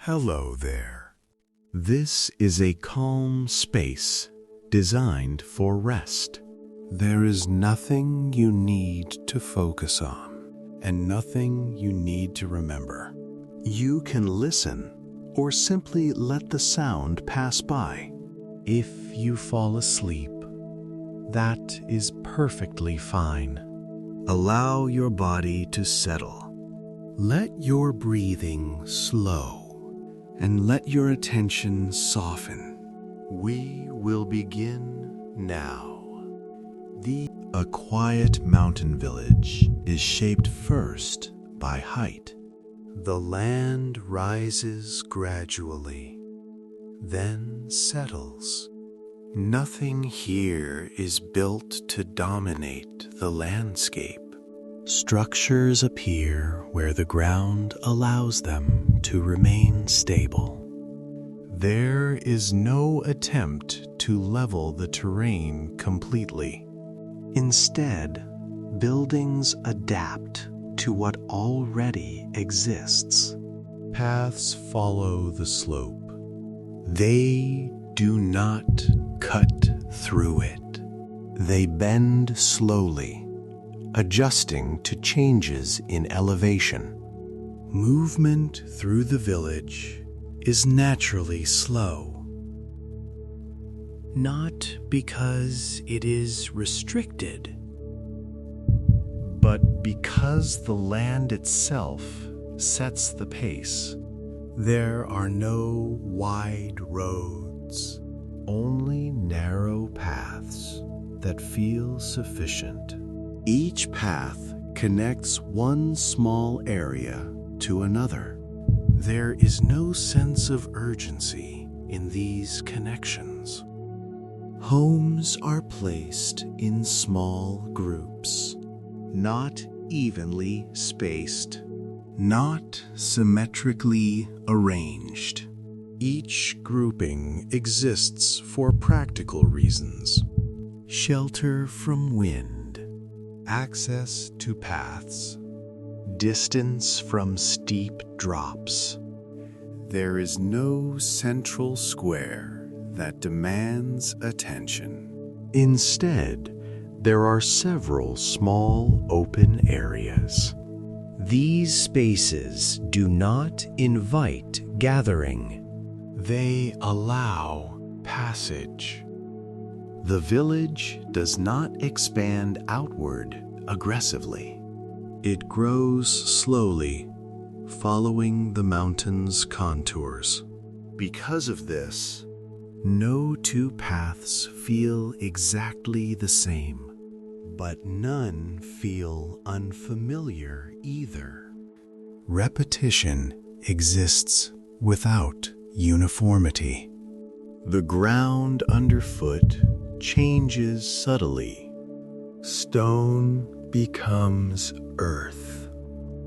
Hello there. This is a calm space designed for rest. There is nothing you need to focus on and nothing you need to remember. You can listen or simply let the sound pass by. If you fall asleep, that is perfectly fine. Allow your body to settle. Let your breathing slow and let your attention soften. We will begin now. A quiet mountain village is shaped first by height. The land rises gradually, then settles. Nothing here is built to dominate the landscape. Structures appear where the ground allows them to remain stable. There is no attempt to level the terrain completely. Instead, buildings adapt to what already exists. Paths follow the slope. They do not cut through it. They bend slowly, adjusting to changes in elevation. Movement through the village is naturally slow. Not because it is restricted, but because the land itself sets the pace. There are no wide roads, only narrow paths that feel sufficient. Each path connects one small area to another. There is no sense of urgency in these connections. Homes are placed in small groups, not evenly spaced, not symmetrically arranged. Each grouping exists for practical reasons: shelter from wind, access to paths, distance from steep drops. There is no central square that demands attention. Instead, there are several small open areas. These spaces do not invite gathering. They allow passage. The village does not expand outward aggressively. It grows slowly, following the mountain's contours. Because of this, no two paths feel exactly the same, but none feel unfamiliar either. Repetition exists without uniformity. The ground underfoot changes subtly. Stone becomes earth.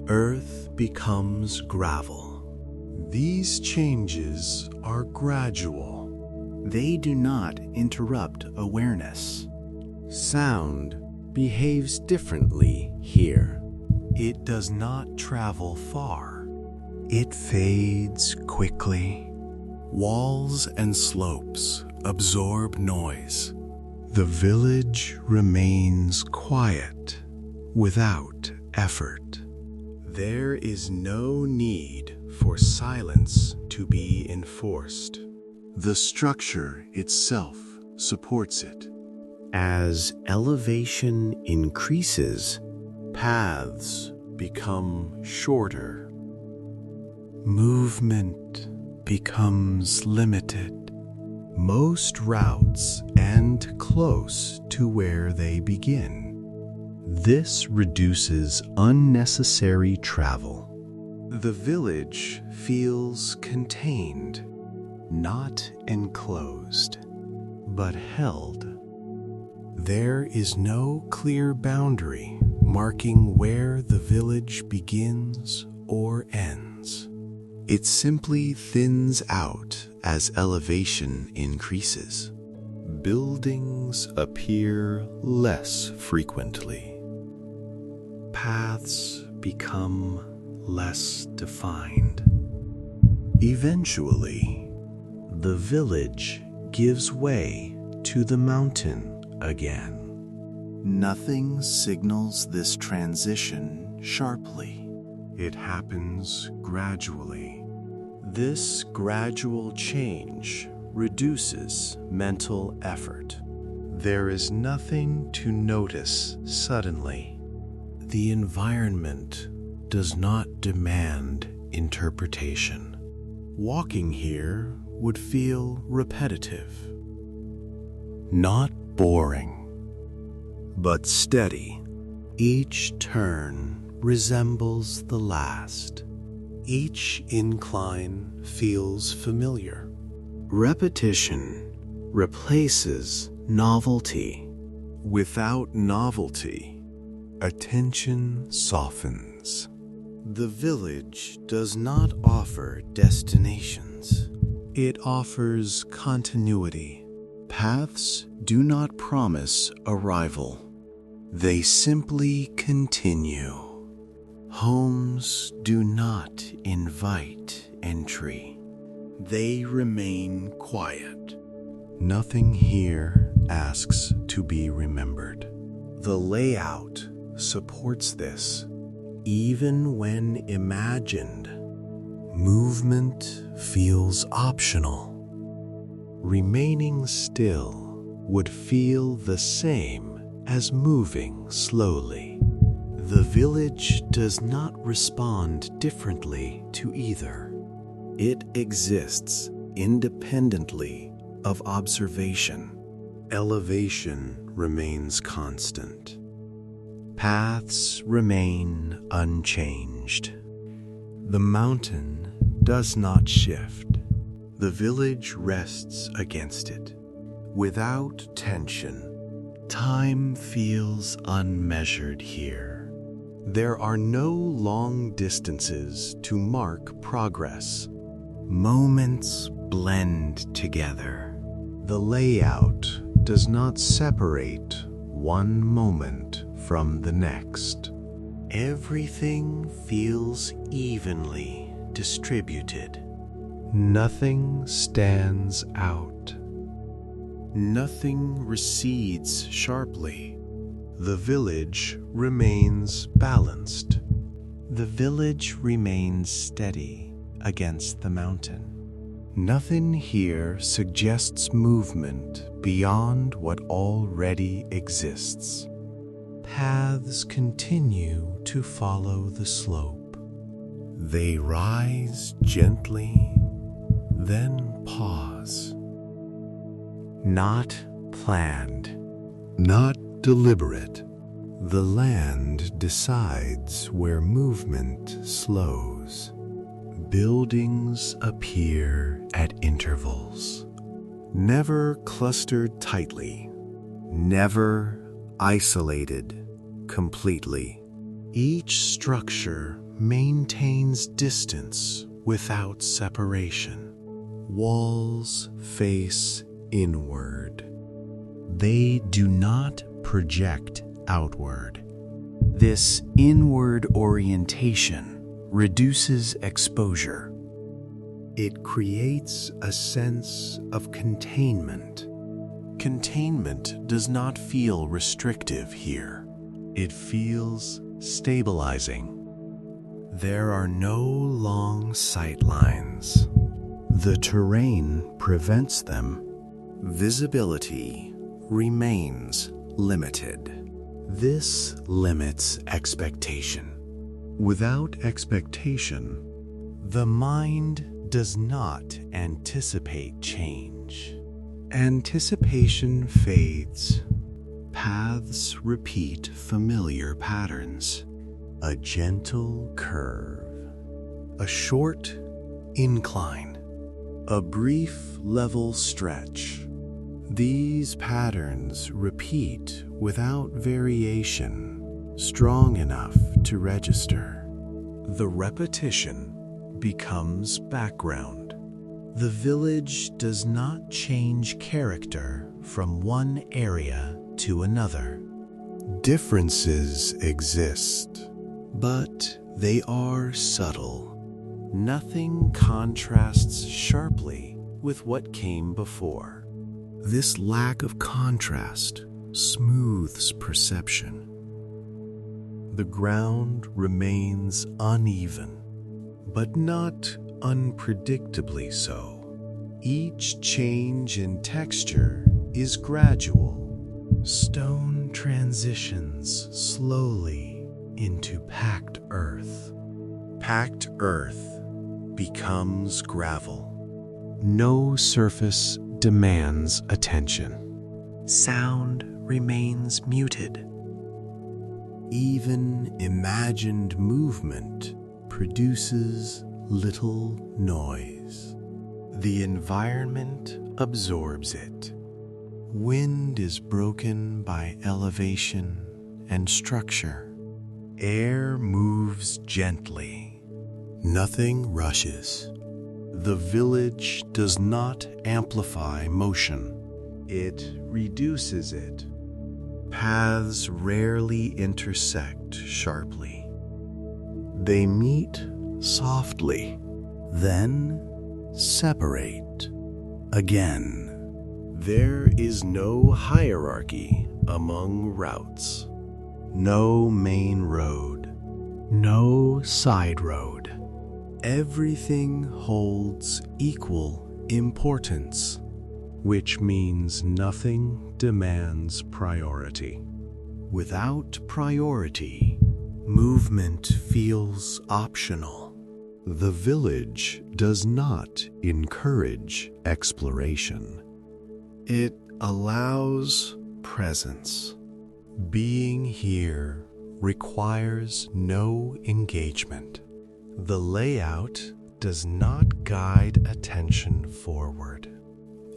Earth becomes gravel. These changes are gradual. They do not interrupt awareness. Sound behaves differently here. It does not travel far. It fades quickly. Walls and slopes absorb noise. The village remains quiet without effort. There is no need for silence to be enforced. The structure itself supports it. As elevation increases, paths become shorter. Movement becomes limited. Most routes end close to where they begin. This reduces unnecessary travel. The village feels contained, not enclosed, but held. There is no clear boundary marking where the village begins or ends. It simply thins out as elevation increases. Buildings appear less frequently. Paths become less defined. Eventually, the village gives way to the mountain again. Nothing signals this transition sharply. It happens gradually. This gradual change reduces mental effort. There is nothing to notice suddenly. The environment does not demand interpretation. Walking here would feel repetitive, not boring, but steady. Each turn resembles the last. Each incline feels familiar. Repetition replaces novelty. Without novelty, attention softens. The village does not offer destinations. It offers continuity. Paths do not promise arrival. They simply continue. Homes do not invite entry. They remain quiet. Nothing here asks to be remembered. The layout supports this. Even when imagined, movement feels optional. Remaining still would feel the same as moving slowly. The village does not respond differently to either. It exists independently of observation. Elevation remains constant. Paths remain unchanged. The mountain does not shift. The village rests against it. Without tension, time feels unmeasured here. There are no long distances to mark progress. Moments blend together. The layout does not separate one moment from the next. Everything feels evenly distributed. Nothing stands out. Nothing recedes sharply. The village remains balanced. The village remains steady against the mountain. Nothing here suggests movement beyond what already exists. Paths continue to follow the slope. They rise gently, then pause. Not planned, not deliberate. The land decides where movement slows. Buildings appear at intervals, never clustered tightly, never isolated completely. Each structure maintains distance without separation. Walls face inward. They do not project outward. This inward orientation reduces exposure. It creates a sense of containment. Containment does not feel restrictive here. It feels stabilizing. There are no long sight lines. The terrain prevents them. Visibility remains limited. This limits expectation. Without expectation, the mind does not anticipate change. Anticipation fades. Paths repeat familiar patterns. A gentle curve, a short incline, a brief level stretch. These patterns repeat without variation, strong enough to register. The repetition becomes background. The village does not change character from one area to another. Differences exist, but they are subtle. Nothing contrasts sharply with what came before. This lack of contrast smooths perception. The ground remains uneven, but not unpredictably so. Each change in texture is gradual. Stone transitions slowly into packed earth. Packed earth becomes gravel. No surface demands attention. Sound remains muted. Even imagined movement produces little noise. The environment absorbs it. Wind is broken by elevation and structure. Air moves gently. Nothing rushes. The village does not amplify motion. It reduces it. Paths rarely intersect sharply. They meet softly, then separate again. There is no hierarchy among routes. No main road. No side road. Everything holds equal importance, which means nothing demands priority. Without priority, movement feels optional. The village does not encourage exploration. It allows presence. Being here requires no engagement. The layout does not guide attention forward.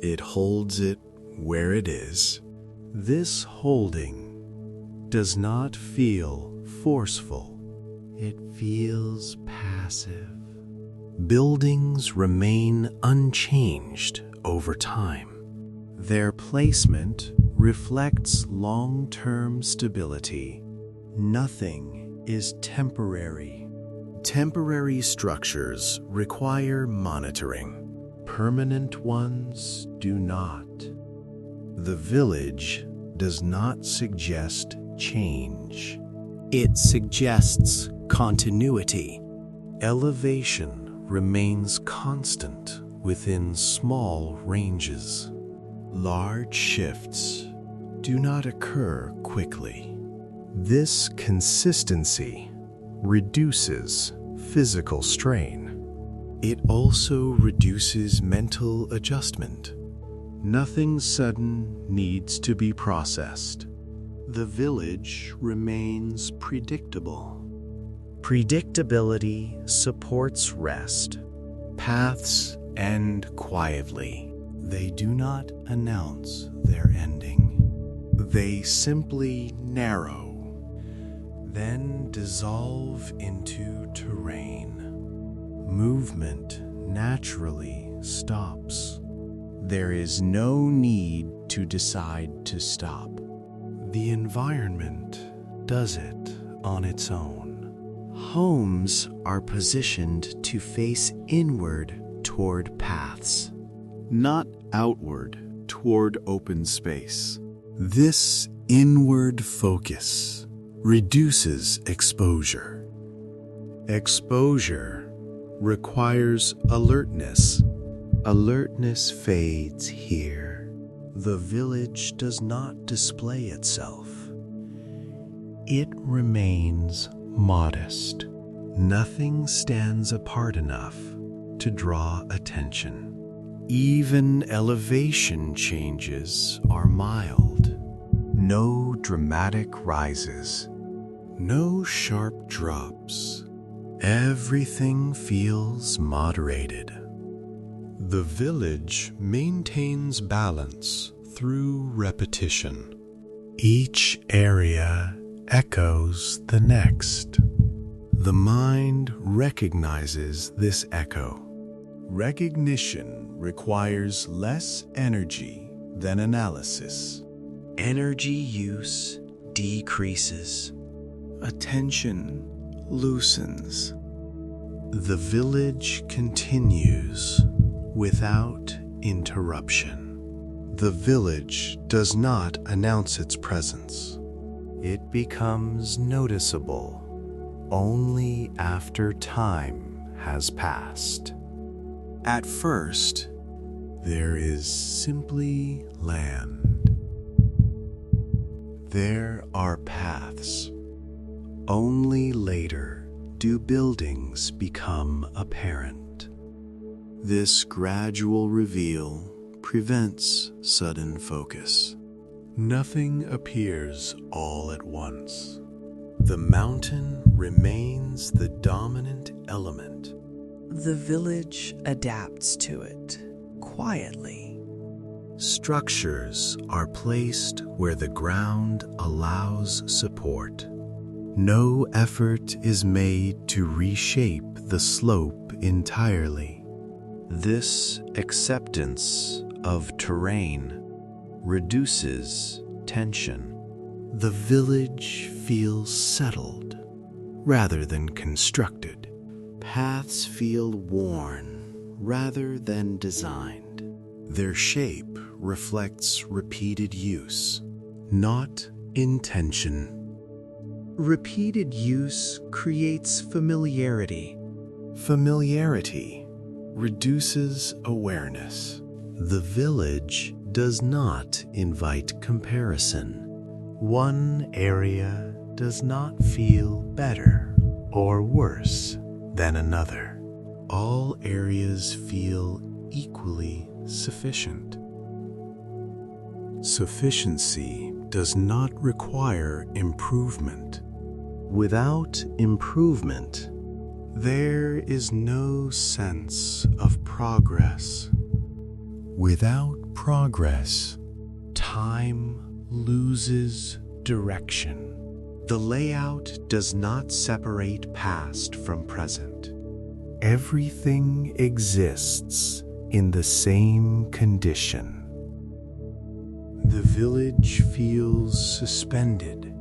It holds it where it is. This holding does not feel forceful. It feels passive. Buildings remain unchanged over time. Their placement reflects long-term stability. Nothing is temporary. Temporary structures require monitoring. Permanent ones do not. The village does not suggest change. It suggests continuity. Elevation remains constant within small ranges. Large shifts do not occur quickly. This consistency reduces physical strain. It also reduces mental adjustment. Nothing sudden needs to be processed. The village remains predictable. Predictability supports rest. Paths end quietly. They do not announce their ending. They simply narrow, then dissolve into terrain. Movement naturally stops. There is no need to decide to stop. The environment does it on its own. Homes are positioned to face inward toward paths, not outward toward open space. This inward focus reduces exposure. Exposure requires alertness. Alertness fades here. The village does not display itself. It remains modest. Nothing stands apart enough to draw attention. Even elevation changes are mild. No dramatic rises. No sharp drops. Everything feels moderated. The village maintains balance through repetition. Each area echoes the next. The mind recognizes this echo. Recognition requires less energy than analysis. Energy use decreases. Attention loosens. The village continues without interruption. The village does not announce its presence. It becomes noticeable only after time has passed. At first, there is simply land. There are paths. Only later do buildings become apparent. This gradual reveal prevents sudden focus. Nothing appears all at once. The mountain remains the dominant element. The village adapts to it quietly. Structures are placed where the ground allows support. No effort is made to reshape the slope entirely. This acceptance of terrain reduces tension. The village feels settled rather than constructed. Paths feel worn rather than designed. Their shape reflects repeated use, not intention. Repeated use creates familiarity. Familiarity reduces awareness. The village does not invite comparison. One area does not feel better or worse than another. All areas feel equally sufficient. Sufficiency does not require improvement. Without improvement, there is no sense of progress. Without progress, time loses direction. The layout does not separate past from present. Everything exists in the same condition. The village feels suspended.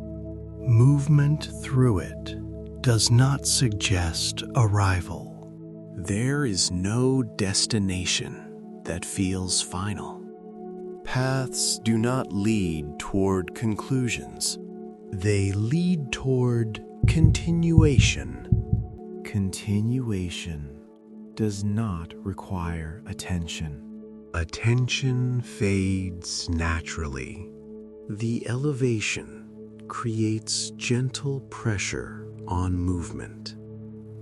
Movement through it does not suggest arrival. There is no destination that feels final. Paths do not lead toward conclusions. They lead toward continuation. Continuation does not require attention. Attention fades naturally. The elevation creates gentle pressure on movement.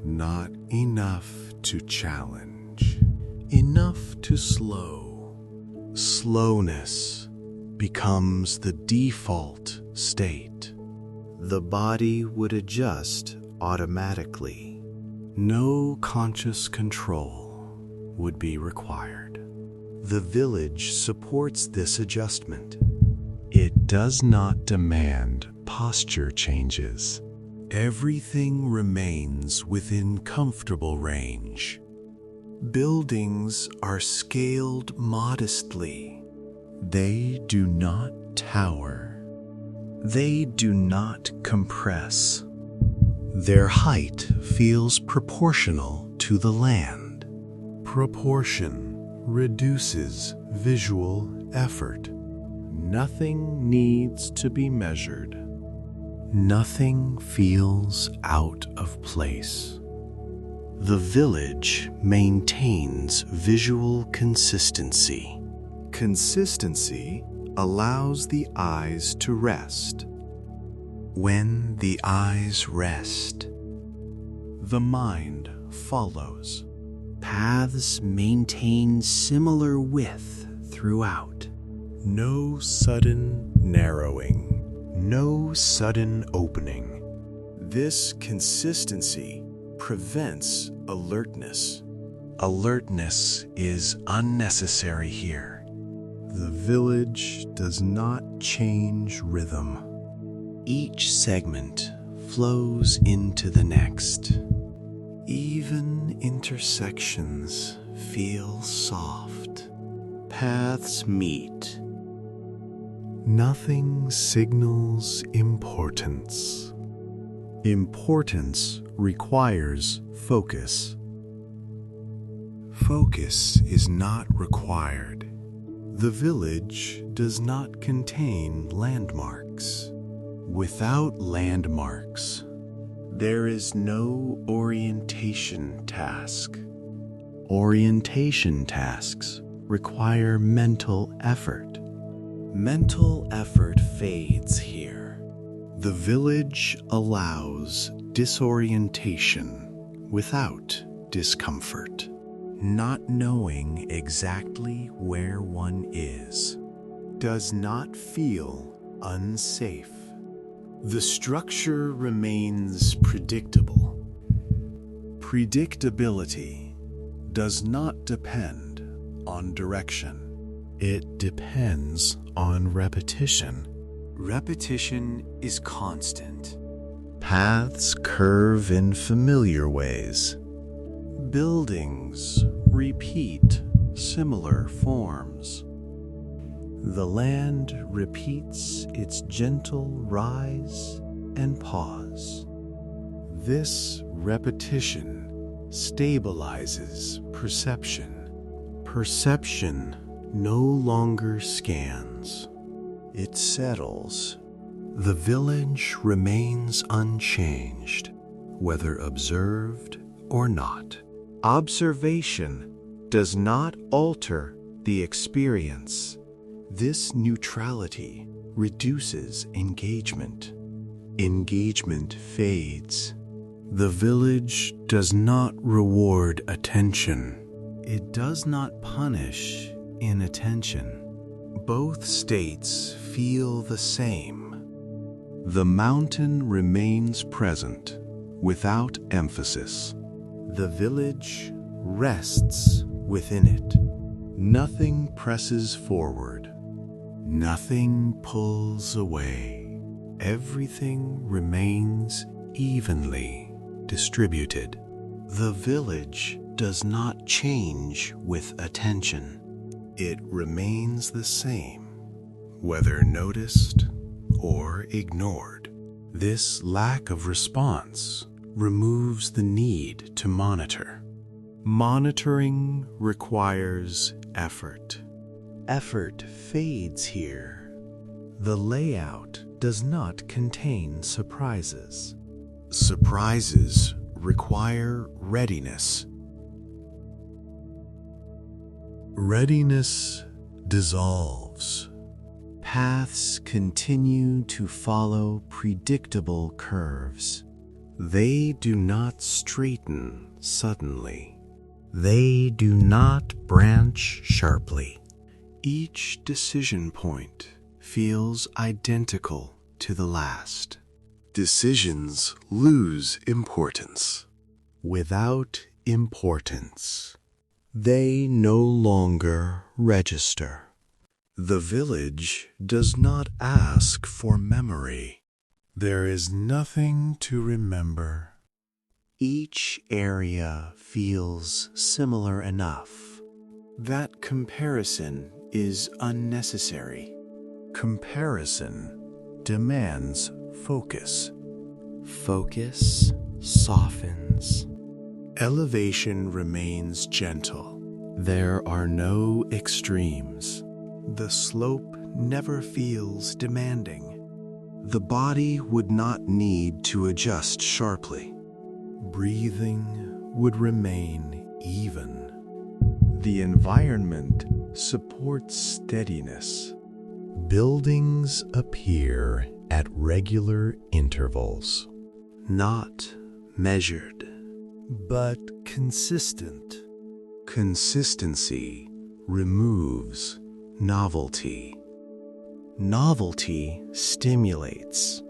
Not enough to challenge. Enough to slow. Slowness becomes the default state. The body would adjust automatically. No conscious control would be required. The village supports this adjustment. It does not demand posture changes. Everything remains within comfortable range. Buildings are scaled modestly. They do not tower. They do not compress. Their height feels proportional to the land. Proportion reduces visual effort. Nothing needs to be measured. Nothing feels out of place. The village maintains visual consistency. Consistency allows the eyes to rest. When the eyes rest, the mind follows. Paths maintain similar width throughout. No sudden narrowing, no sudden opening. This consistency prevents alertness. Alertness is unnecessary here. The village does not change rhythm. Each segment flows into the next. Even intersections feel soft. Paths meet. Nothing signals importance. Importance requires focus. Focus is not required. The village does not contain landmarks. Without landmarks, there is no orientation task. Orientation tasks require mental effort. Mental effort fades here. The village allows disorientation without discomfort. Not knowing exactly where one is does not feel unsafe. The structure remains predictable. Predictability does not depend on direction. It depends on repetition. Repetition is constant. Paths curve in familiar ways. Buildings repeat similar forms. The land repeats its gentle rise and pause. This repetition stabilizes perception. Perception no longer scans. It settles. The village remains unchanged, whether observed or not. Observation does not alter the experience. This neutrality reduces engagement. Engagement fades. The village does not reward attention. It does not punish inattention. Both states feel the same. The mountain remains present without emphasis. The village rests within it. Nothing presses forward. Nothing pulls away. Everything remains evenly distributed. The village does not change with attention. It remains the same, whether noticed or ignored. This lack of response removes the need to monitor. Monitoring requires effort. Effort fades here. The layout does not contain surprises. Surprises require readiness. Readiness dissolves. Paths continue to follow predictable curves. They do not straighten suddenly. They do not branch sharply. Each decision point feels identical to the last. Decisions lose importance. Without importance, they no longer register. The village does not ask for memory. There is nothing to remember. Each area feels similar enough. That comparison is unnecessary. Comparison demands focus. Focus softens. Elevation remains gentle. There are no extremes. The slope never feels demanding. The body would not need to adjust sharply. Breathing would remain even. The environment supports steadiness. Buildings appear at regular intervals, not measured, but consistent. Consistency removes novelty. Novelty stimulates.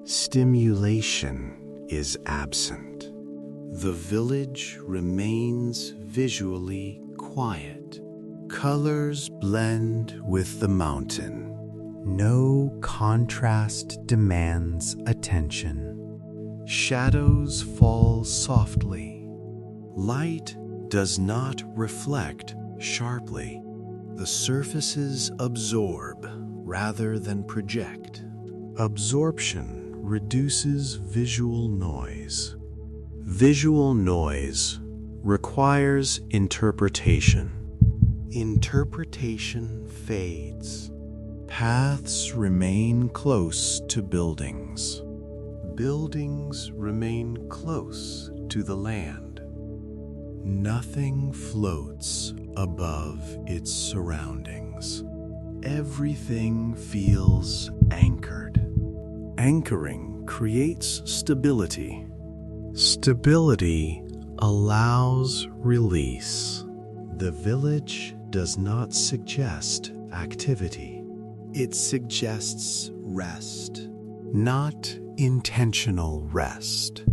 Stimulation is absent. The village remains visually quiet. Colors blend with the mountain. No contrast demands attention. Shadows fall softly. Light does not reflect sharply. The surfaces absorb rather than project. Absorption reduces visual noise. Visual noise requires interpretation. Interpretation fades. Paths remain close to buildings. Buildings remain close to the land. Nothing floats above its surroundings. Everything feels anchored. Anchoring creates stability. Stability allows release. The village does not suggest activity. It suggests rest, not intentional rest.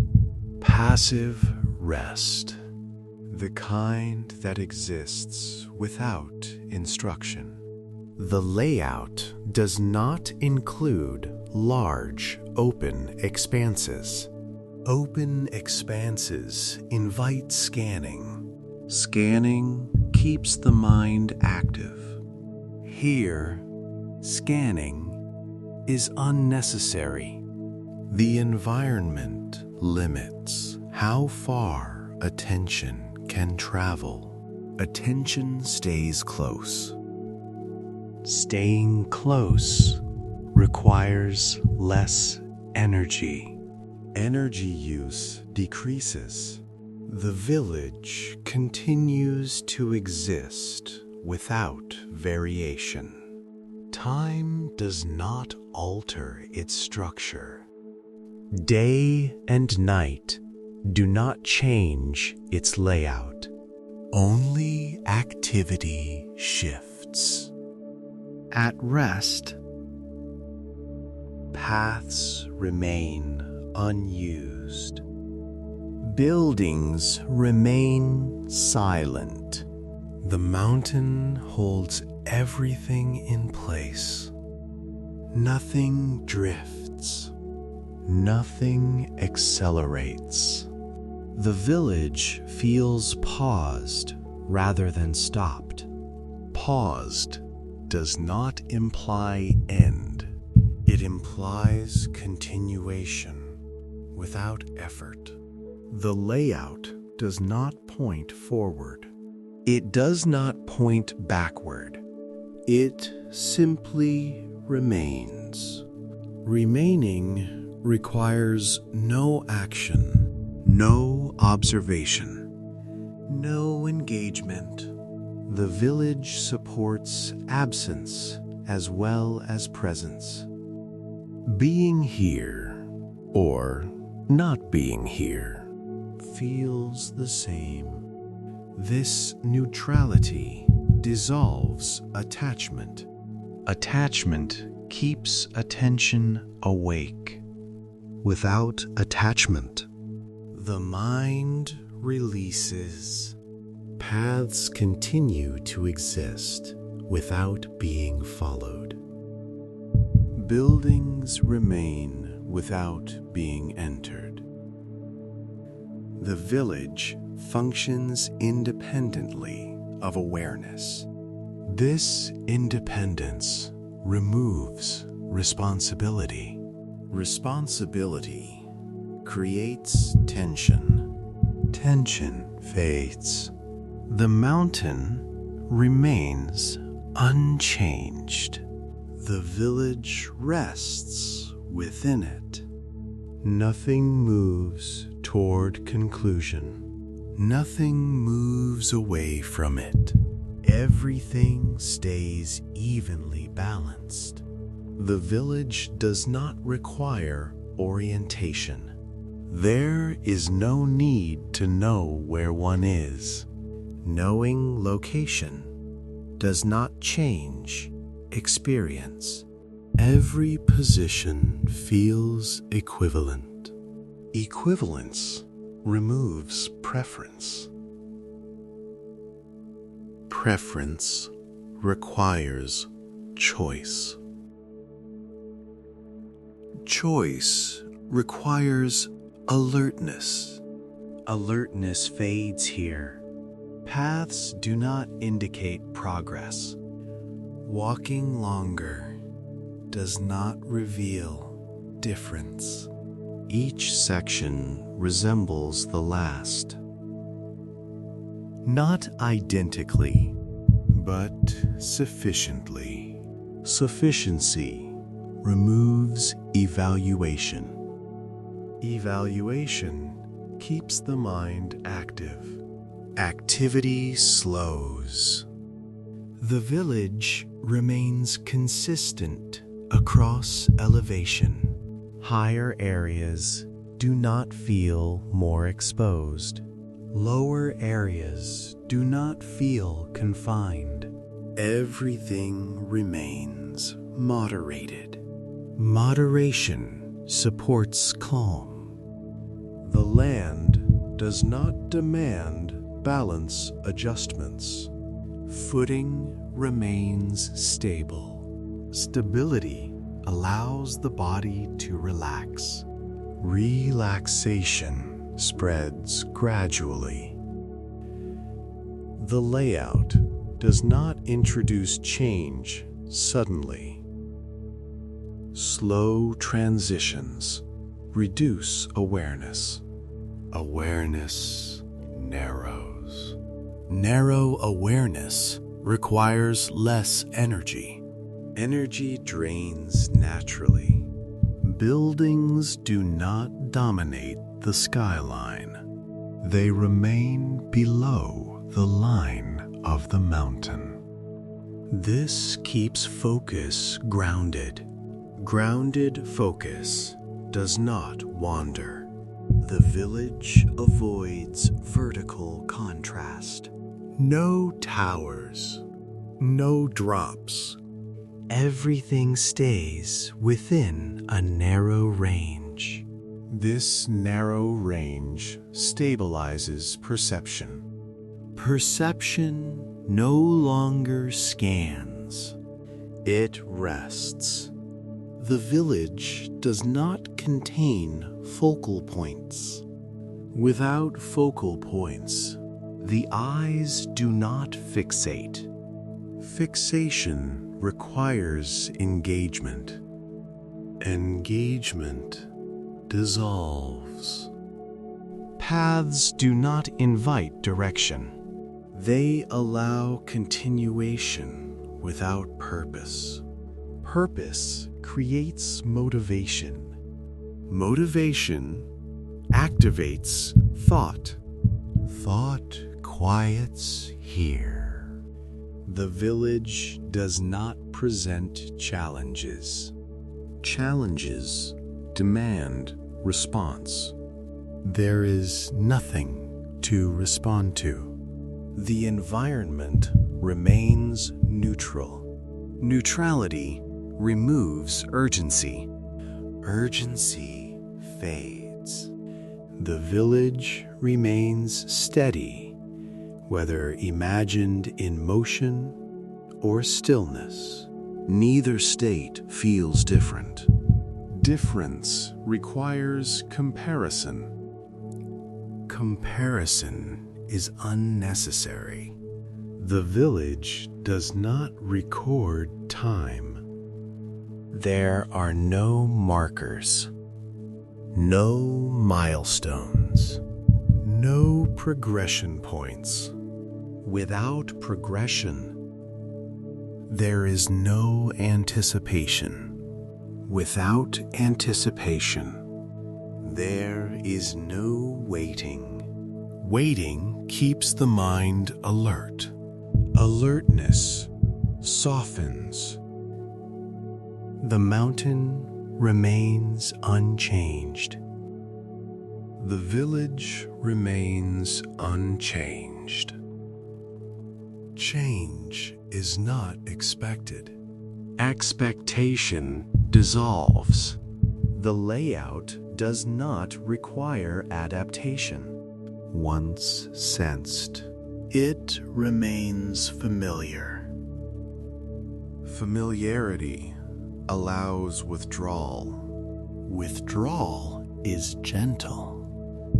Passive rest, the kind that exists without instruction. The layout does not include large, open expanses. Open expanses invite scanning. Scanning keeps the mind active. Here, scanning is unnecessary. The environment limits how far attention can travel. Attention stays close. Staying close requires less energy. Energy use decreases. The village continues to exist without variation. Time does not alter its structure. Day and night do not change its layout. Only activity shifts. At rest, paths remain unused. Buildings remain silent. The mountain holds everything in place. Nothing drifts. Nothing accelerates. The village feels paused rather than stopped. Paused does not imply end. It implies continuation without effort. The layout does not point forward. It does not point backward. It simply remains. Remaining requires no action, no observation, no engagement. The village supports absence as well as presence. Being here or not being here feels the same. This neutrality dissolves attachment. Attachment keeps attention awake. Without attachment, the mind releases. Paths continue to exist without being followed. Buildings remain without being entered. The village functions independently of awareness. This independence removes responsibility. Responsibility creates tension. Tension fades. The mountain remains unchanged. The village rests within it. Nothing moves toward conclusion. Nothing moves away from it. Everything stays evenly balanced. The village does not require orientation. There is no need to know where one is. Knowing location does not change experience. Every position feels equivalent. Equivalence removes preference. Preference requires choice. Choice requires alertness. Alertness fades here. Paths do not indicate progress. Walking longer does not reveal difference. Each section resembles the last. Not identically, but sufficiently. Sufficiency removes evaluation. Evaluation keeps the mind active. Activity slows. The village remains consistent across elevation. Higher areas do not feel more exposed. Lower areas do not feel confined. Everything remains moderated. Moderation supports calm. The land does not demand balance adjustments. Footing remains stable. Stability allows the body to relax. Relaxation spreads gradually. The layout does not introduce change suddenly. Slow transitions reduce awareness. Awareness narrows. Narrow awareness requires less energy. Energy drains naturally. Buildings do not dominate the skyline. They remain below the line of the mountain. This keeps focus grounded. Grounded focus does not wander. The village avoids vertical contrast. No towers, no drops. Everything stays within a narrow range. This narrow range stabilizes perception. Perception no longer scans. It rests. The village does not contain focal points. Without focal points, the eyes do not fixate. Fixation requires engagement. Engagement dissolves. Paths do not invite direction. They allow continuation without purpose. Purpose creates motivation. Motivation activates thought. Thought quiets here. The village does not present challenges. Challenges demand response. There is nothing to respond to. The environment remains neutral. Neutrality removes urgency. Urgency fades. The village remains steady, whether imagined in motion or stillness. Neither state feels different. Difference requires comparison. Comparison is unnecessary. The village does not record time. There are no markers, no milestones, no progression points. Without progression, there is no anticipation. Without anticipation, there is no waiting. Waiting keeps the mind alert. Alertness softens. The mountain remains unchanged. The village remains unchanged. Change is not expected. Expectation dissolves. The layout does not require adaptation. Once sensed, it remains familiar. Familiarity allows withdrawal. Withdrawal is gentle.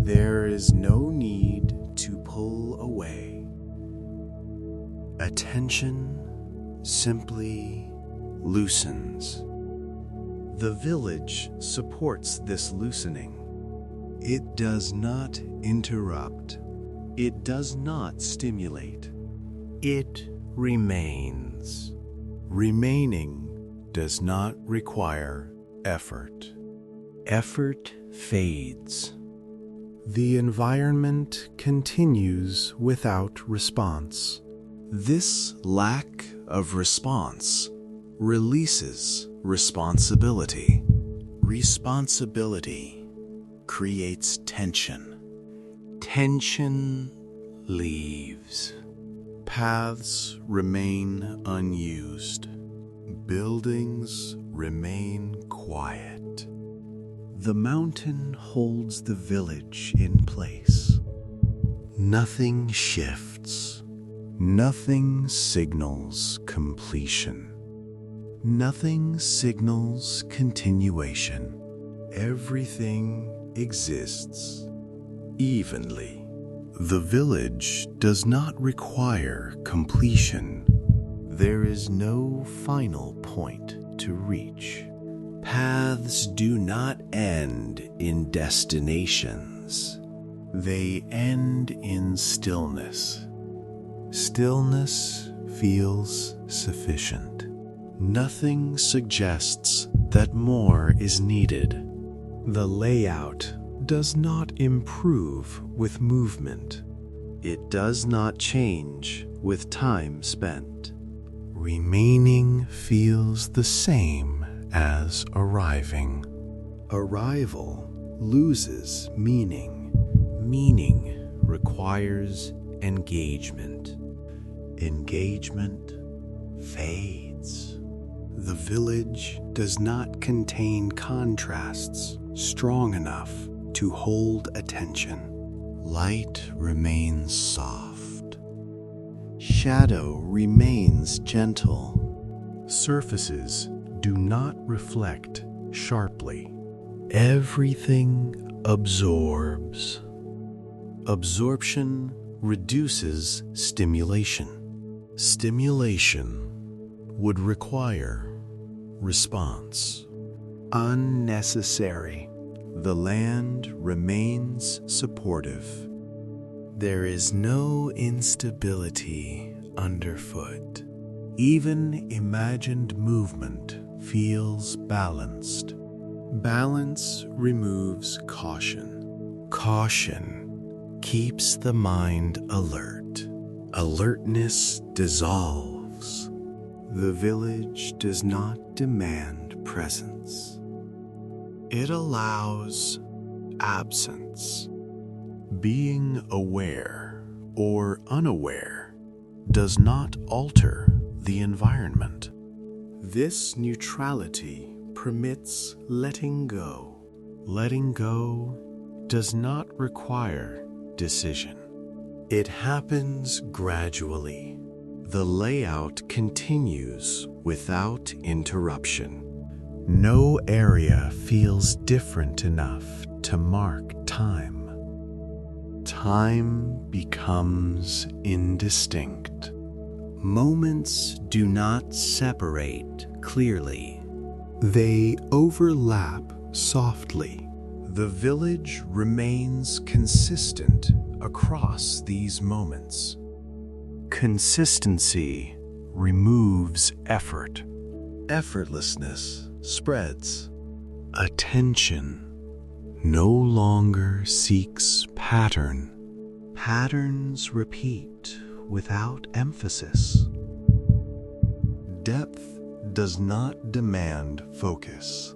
There is no need to pull away. Attention simply loosens. The village supports this loosening. It does not interrupt. It does not stimulate. It remains. Remaining does not require effort. Effort fades. The environment continues without response. This lack of response releases responsibility. Responsibility creates tension. Tension leaves. Paths remain unused. Buildings remain quiet. The mountain holds the village in place. Nothing shifts. Nothing signals completion. Nothing signals continuation. Everything exists evenly. The village does not require completion. There is no final point to reach. Paths do not end in destinations. They end in stillness. Stillness feels sufficient. Nothing suggests that more is needed. The layout does not improve with movement. It does not change with time spent. Remaining feels the same as arriving. Arrival loses meaning. Meaning requires engagement. Engagement fades. The village does not contain contrasts strong enough to hold attention. Light remains soft. Shadow remains gentle. Surfaces do not reflect sharply. Everything absorbs. Absorption reduces stimulation. Stimulation would require response. Unnecessary. The land remains supportive. There is no instability underfoot. Even imagined movement feels balanced. Balance removes caution. Caution keeps the mind alert. Alertness dissolves. The village does not demand presence. It allows absence. Being aware or unaware does not alter the environment. This neutrality permits letting go. Letting go does not require decision. It happens gradually. The layout continues without interruption. No area feels different enough to mark time. Time becomes indistinct. Moments do not separate clearly. They overlap softly. The village remains consistent across these moments. Consistency removes effort. Effortlessness spreads. Attention no longer seeks pattern. Patterns repeat without emphasis. Depth does not demand focus.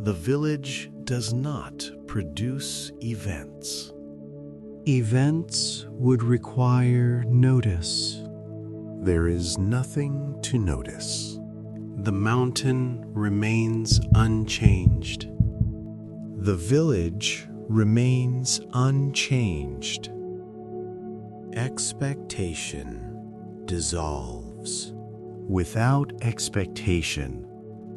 The village does not produce events. Events would require notice. There is nothing to notice. The mountain remains unchanged. The village remains unchanged. Expectation dissolves. Without expectation,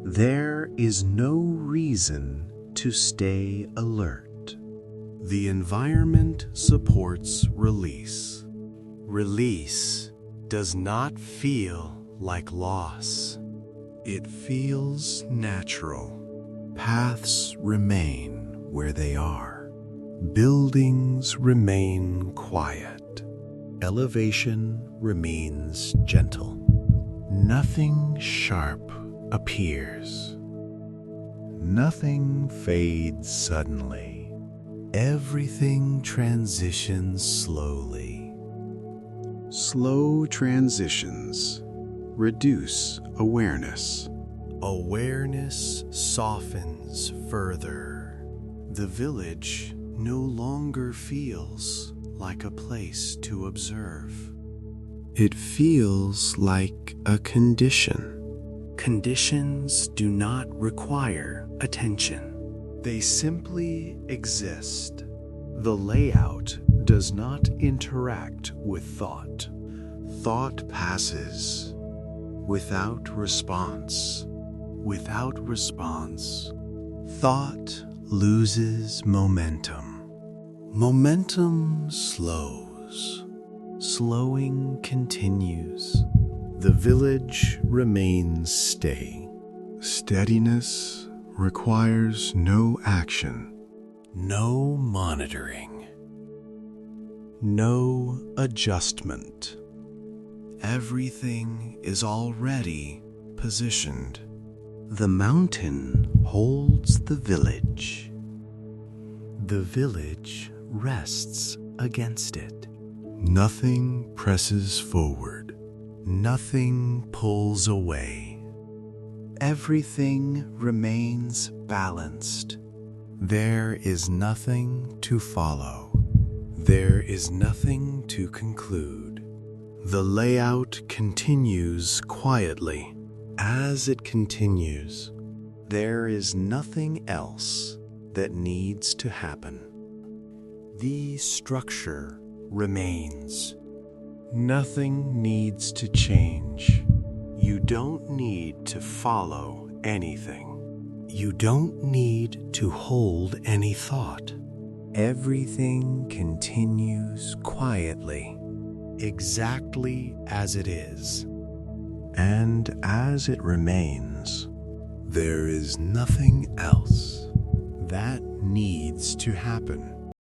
there is no reason to stay alert. The environment supports release. Release does not feel like loss. It feels natural. Paths remain where they are. Buildings remain quiet. Elevation remains gentle. Nothing sharp appears. Nothing fades suddenly. Everything transitions slowly. Slow transitions reduce awareness. Awareness softens further. The village no longer feels like a place to observe. It feels like a condition. Conditions do not require attention. They simply exist. The layout does not interact with thought. Thought passes without response. Without response, thought loses momentum. Momentum slows. Slowing continues. The village remains steady. Steadiness requires no action, no monitoring, no adjustment. Everything is already positioned. The mountain holds the village. The village rests against it. Nothing presses forward. Nothing pulls away. Everything remains balanced. There is nothing to follow. There is nothing to conclude. The layout continues quietly. As it continues, there is nothing else that needs to happen. The structure remains. Nothing needs to change. You don't need to follow anything. You don't need to hold any thought. Everything continues quietly, exactly as it is. And as it remains, there is nothing else that needs to happen.